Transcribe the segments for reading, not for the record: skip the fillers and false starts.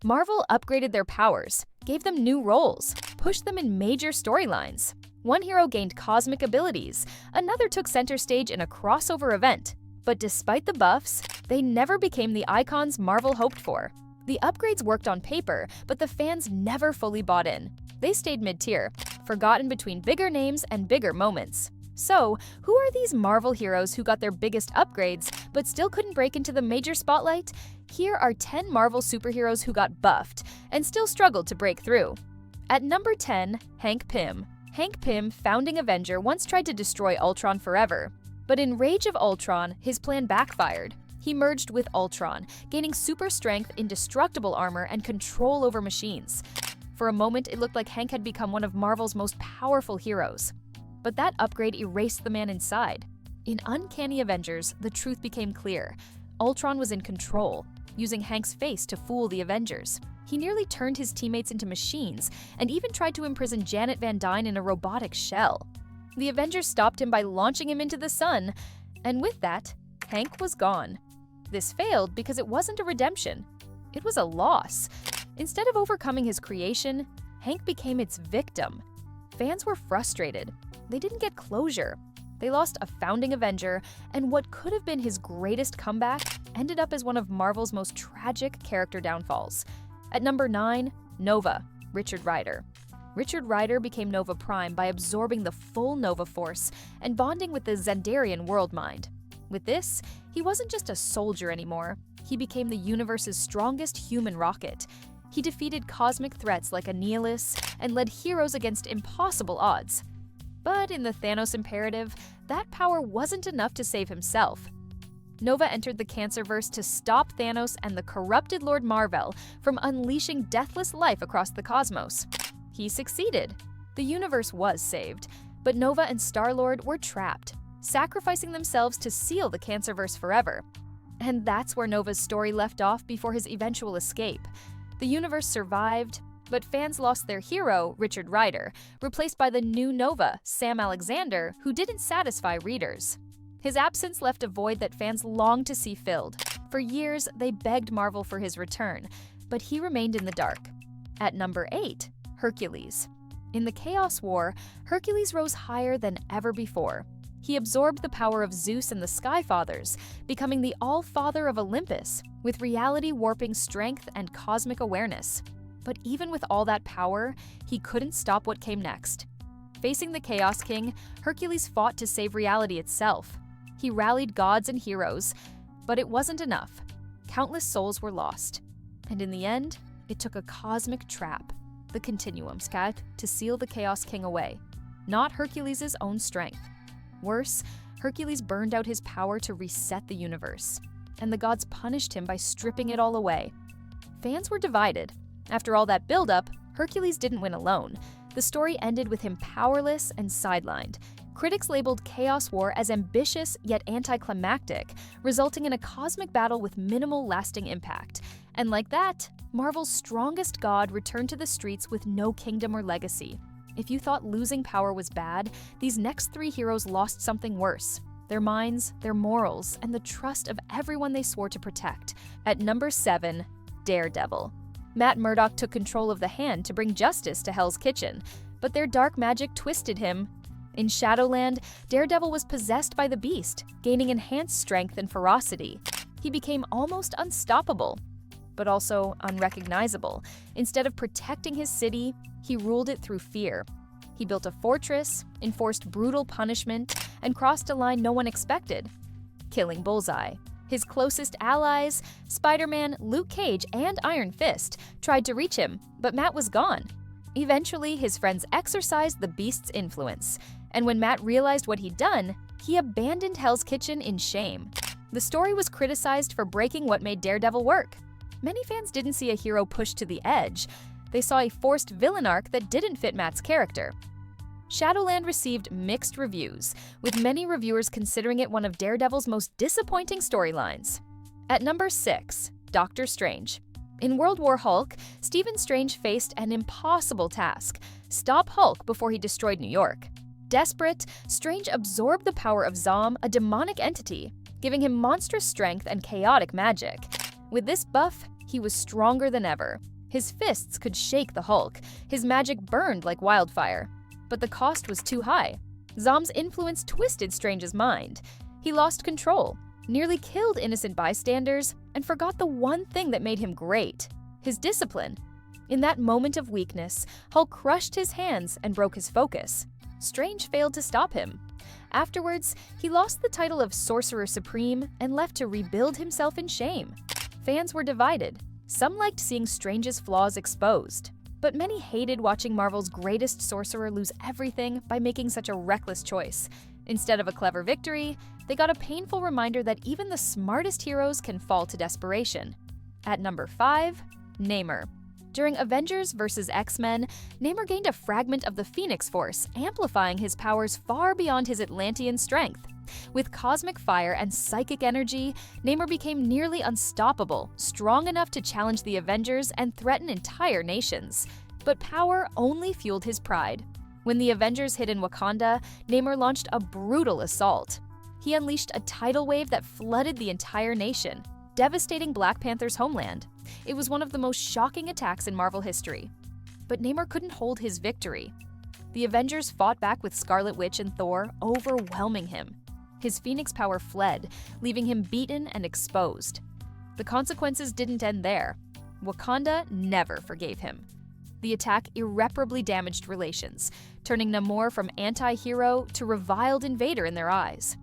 Marvel upgraded their powers, gave them new roles, pushed them in major storylines. One hero gained cosmic abilities, another took center stage in a crossover event. But despite the buffs, they never became the icons Marvel hoped for. The upgrades worked on paper, but the fans never fully bought in. They stayed mid-tier, forgotten between bigger names and bigger moments. So, who are these Marvel heroes who got their biggest upgrades but still couldn't break into the major spotlight? Here are 10 Marvel superheroes who got buffed and still struggled to break through. At number 10, Hank Pym. Hank Pym, founding Avenger, once tried to destroy Ultron forever. But in Rage of Ultron, his plan backfired. He merged with Ultron, gaining super strength, indestructible armor, and control over machines. For a moment, it looked like Hank had become one of Marvel's most powerful heroes. But that upgrade erased the man inside. In Uncanny Avengers, the truth became clear. Ultron was in control, using Hank's face to fool the Avengers. He nearly turned his teammates into machines, and even tried to imprison Janet Van Dyne in a robotic shell. The Avengers stopped him by launching him into the sun, and with that, Hank was gone. This failed because it wasn't a redemption. It was a loss. Instead of overcoming his creation, Hank became its victim. Fans were frustrated. They didn't get closure. They lost a founding Avenger, and what could have been his greatest comeback ended up as one of Marvel's most tragic character downfalls. At number 9, Nova, Richard Rider. Richard Rider became Nova Prime by absorbing the full Nova Force and bonding with the Xandarian world mind. With this, he wasn't just a soldier anymore. He became the universe's strongest human rocket. He defeated cosmic threats like Annihilus and led heroes against impossible odds. But in the Thanos imperative, that power wasn't enough to save himself. Nova entered the Cancerverse to stop Thanos and the corrupted Lord Marvel from unleashing deathless life across the cosmos. He succeeded. The universe was saved, but Nova and Star-Lord were trapped, sacrificing themselves to seal the Cancerverse forever. And that's where Nova's story left off before his eventual escape. The universe survived, but fans lost their hero, Richard Rider, replaced by the new Nova, Sam Alexander, who didn't satisfy readers. His absence left a void that fans longed to see filled. For years, they begged Marvel for his return, but he remained in the dark. At number 8, Hercules. In the Chaos War, Hercules rose higher than ever before. He absorbed the power of Zeus and the Sky Fathers, becoming the All-Father of Olympus, with reality-warping strength and cosmic awareness. But even with all that power, he couldn't stop what came next. Facing the Chaos King, Hercules fought to save reality itself. He rallied gods and heroes, but it wasn't enough. Countless souls were lost. And in the end, it took a cosmic trap, the Continuum Scat, to seal the Chaos King away, not Hercules' own strength. Worse, Hercules burned out his power to reset the universe, and the gods punished him by stripping it all away. Fans were divided. After all that buildup, Hercules didn't win alone. The story ended with him powerless and sidelined. Critics labeled Chaos War as ambitious yet anticlimactic, resulting in a cosmic battle with minimal lasting impact. And like that, Marvel's strongest god returned to the streets with no kingdom or legacy. If you thought losing power was bad, these next 3 heroes lost something worse: their minds, their morals, and the trust of everyone they swore to protect. At number 7, Daredevil. Matt Murdock took control of the Hand to bring justice to Hell's Kitchen, but their dark magic twisted him. In Shadowland, Daredevil was possessed by the Beast, gaining enhanced strength and ferocity. He became almost unstoppable, but also unrecognizable. Instead of protecting his city, he ruled it through fear. He built a fortress, enforced brutal punishment, and crossed a line no one expected, killing Bullseye. His closest allies, Spider-Man, Luke Cage, and Iron Fist, tried to reach him, but Matt was gone. Eventually, his friends exorcised the Beast's influence, and when Matt realized what he'd done, he abandoned Hell's Kitchen in shame. The story was criticized for breaking what made Daredevil work. Many fans didn't see a hero pushed to the edge. They saw a forced villain arc that didn't fit Matt's character. Shadowland received mixed reviews, with many reviewers considering it one of Daredevil's most disappointing storylines. At number 6, Doctor Strange. In World War Hulk, Stephen Strange faced an impossible task: stop Hulk before he destroyed New York. Desperate, Strange absorbed the power of Zom, a demonic entity, giving him monstrous strength and chaotic magic. With this buff, He was stronger than ever. His fists could shake the Hulk. His magic burned like wildfire. But the cost was too high. Zom's influence twisted Strange's mind. He lost control, nearly killed innocent bystanders, and forgot the one thing that made him great: his discipline. In that moment of weakness, Hulk crushed his hands and broke his focus. Strange failed to stop him. Afterwards, he lost the title of Sorcerer Supreme and left to rebuild himself in shame. Fans were divided. Some liked seeing Strange's flaws exposed, but many hated watching Marvel's greatest sorcerer lose everything by making such a reckless choice. Instead of a clever victory, they got a painful reminder that even the smartest heroes can fall to desperation. At number 5, Neymar. During Avengers vs. X-Men, Neymar gained a fragment of the Phoenix Force, amplifying his powers far beyond his Atlantean strength. With cosmic fire and psychic energy, Neymar became nearly unstoppable, strong enough to challenge the Avengers and threaten entire nations. But power only fueled his pride. When the Avengers hid in Wakanda, Neymar launched a brutal assault. He unleashed a tidal wave that flooded the entire nation, devastating Black Panther's homeland. It was one of the most shocking attacks in Marvel history. But Neymar couldn't hold his victory. The Avengers fought back with Scarlet Witch and Thor, overwhelming him. His Phoenix power fled, leaving him beaten and exposed. The consequences didn't end there. Wakanda never forgave him. The attack irreparably damaged relations, turning Namor from anti-hero to reviled invader in their eyes.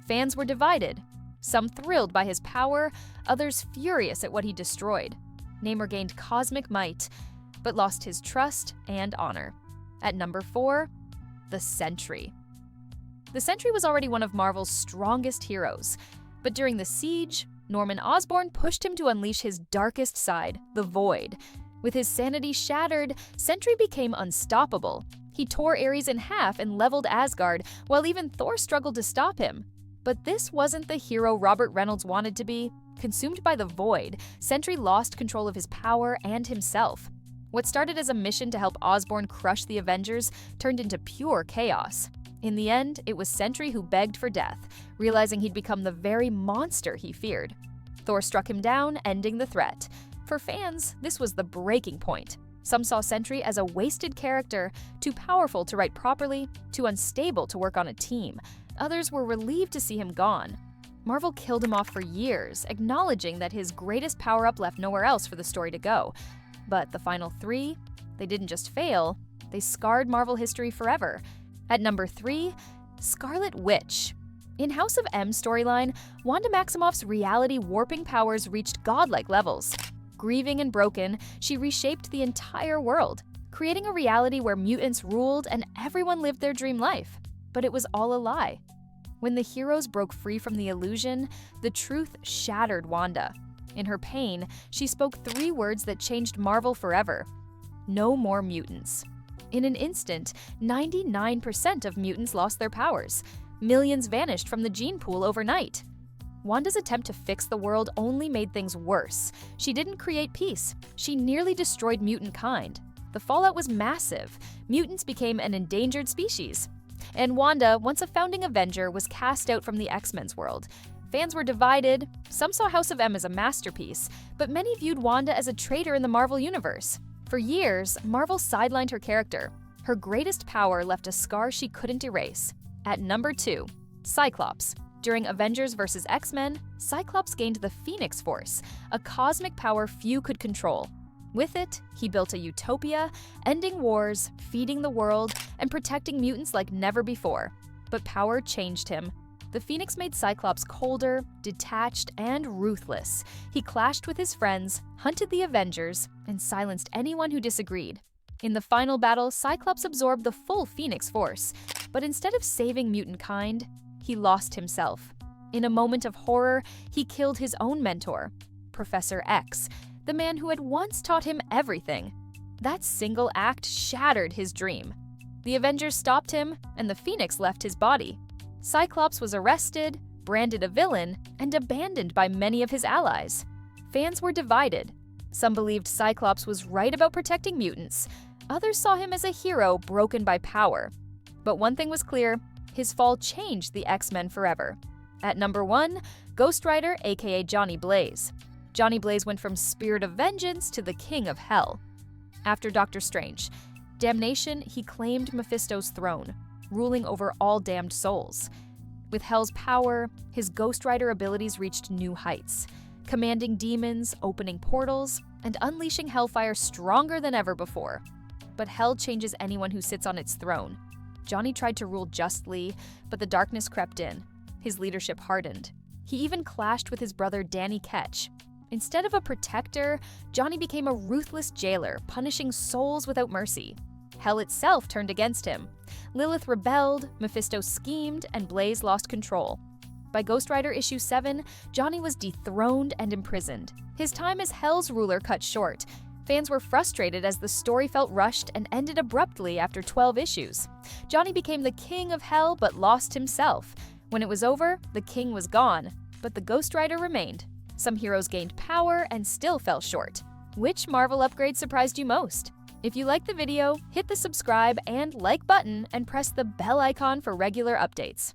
Fans were divided, some thrilled by his power, others furious at what he destroyed. Neymar gained cosmic might, but lost his trust and honor. At number 4, the Sentry. The Sentry was already one of Marvel's strongest heroes, but during the siege, Norman Osborn pushed him to unleash his darkest side, the Void. With his sanity shattered, Sentry became unstoppable. He tore Ares in half and leveled Asgard, while even Thor struggled to stop him. But this wasn't the hero Robert Reynolds wanted to be. Consumed by the Void, Sentry lost control of his power and himself. What started as a mission to help Osborn crush the Avengers turned into pure chaos. In the end, it was Sentry who begged for death, realizing he'd become the very monster he feared. Thor struck him down, ending the threat. For fans, this was the breaking point. Some saw Sentry as a wasted character, too powerful to write properly, too unstable to work on a team. Others were relieved to see him gone. Marvel killed him off for years, acknowledging that his greatest power-up left nowhere else for the story to go. But the final 3, they didn't just fail, they scarred Marvel history forever. At number 3, Scarlet Witch. In House of M storyline, Wanda Maximoff's reality-warping powers reached godlike levels. Grieving and broken, she reshaped the entire world, creating a reality where mutants ruled and everyone lived their dream life. But it was all a lie. When the heroes broke free from the illusion, the truth shattered Wanda. In her pain, she spoke 3 words that changed Marvel forever: no more mutants. In an instant, 99% of mutants lost their powers. Millions vanished from the gene pool overnight. Wanda's attempt to fix the world only made things worse. She didn't create peace. She nearly destroyed mutant kind. The fallout was massive. Mutants became an endangered species. And Wanda, once a founding Avenger, was cast out from the X-Men's world. Fans were divided. Some saw House of M as a masterpiece, but many viewed Wanda as a traitor in the Marvel Universe. For years, Marvel sidelined her character. Her greatest power left a scar she couldn't erase. At number 2, Cyclops. During Avengers vs. X-Men, Cyclops gained the Phoenix Force, a cosmic power few could control. With it, he built a utopia, ending wars, feeding the world, and protecting mutants like never before. But power changed him. The Phoenix made Cyclops colder, detached, and ruthless. He clashed with his friends, hunted the Avengers, and silenced anyone who disagreed. In the final battle, Cyclops absorbed the full Phoenix Force, but instead of saving mutant kind, he lost himself. In a moment of horror, he killed his own mentor, Professor X, the man who had once taught him everything. That single act shattered his dream. The Avengers stopped him, and the Phoenix left his body. Cyclops was arrested, branded a villain, and abandoned by many of his allies. Fans were divided. Some believed Cyclops was right about protecting mutants. Others saw him as a hero broken by power. But one thing was clear: his fall changed the X-Men forever. At number 1, Ghost Rider, aka Johnny Blaze. Johnny Blaze went from Spirit of Vengeance to the King of Hell. After Doctor Strange damnation, he claimed Mephisto's throne, ruling over all damned souls. With Hell's power, his Ghost Rider abilities reached new heights, commanding demons, opening portals, and unleashing hellfire stronger than ever before. But Hell changes anyone who sits on its throne. Johnny tried to rule justly, but the darkness crept in. His leadership hardened. He even clashed with his brother Danny Ketch. Instead of a protector, Johnny became a ruthless jailer, punishing souls without mercy. Hell itself turned against him. Lilith rebelled, Mephisto schemed, and Blaze lost control. By Ghost Rider issue 7, Johnny was dethroned and imprisoned. His time as Hell's ruler cut short. Fans were frustrated as the story felt rushed and ended abruptly after 12 issues. Johnny became the King of Hell but lost himself. When it was over, the king was gone, but the Ghost Rider remained. Some heroes gained power and still fell short. Which Marvel upgrade surprised you most? If you liked the video, hit the subscribe and like button and press the bell icon for regular updates.